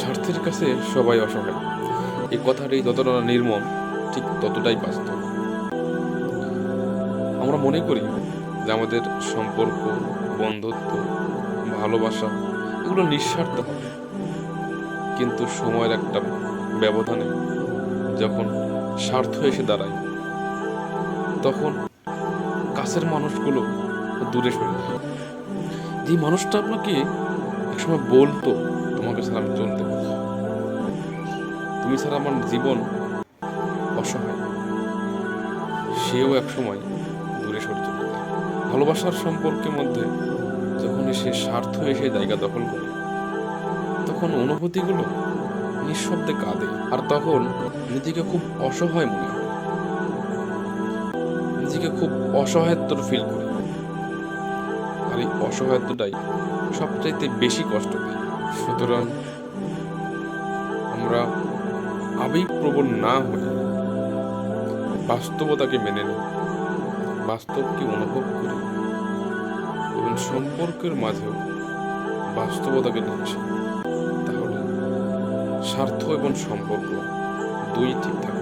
স্বার্থের কাছে সবাই অসহায়, এই কথাটি যতটা নির্মম ঠিক ততটাই বাস্তব। আমরা মনে করি যে আমাদের সম্পর্ক, বন্ধুত্ব, ভালোবাসা এগুলো নিঃস্বার্থ হবে, কিন্তু সময়ের একটা ব্যবধানে যখন স্বার্থ এসে দাঁড়ায়, তখন কাছের মানুষগুলো দূরে সরে যায়। যে মানুষটা আপনাকে একসময় বলতো, তোমাকে ছাড়া আমি চলতে পারি, তুমি ছাড়া আমার জীবন অসহায়, সেও একসময় দূরে সরে চলে যায়। ভালোবাসার সম্পর্কের মধ্যে যখন সে স্বার্থ এসে জায়গা দখল করে, তখন অনুভূতিগুলো নিঃশব্দে কাঁদে, আর তখন নিজেকে খুব অসহায় মনে হয়, নিজেকে খুব অসহায়ত্বর ফিল করি। আর এই অসহায়ত্বটাই সবচাইতে বেশি কষ্ট দেয়। সুতরাং আমরা আবেগপ্রবণ না হয়ে বাস্তবতাকে মেনে নিই, বাস্তবকে অনুভব করি এবং সম্পর্কের মাঝেও বাস্তবতাকে নিয়ে আসি। তাহলে স্বার্থ এবং সম্পর্ক দুই ঠিক থাকবে।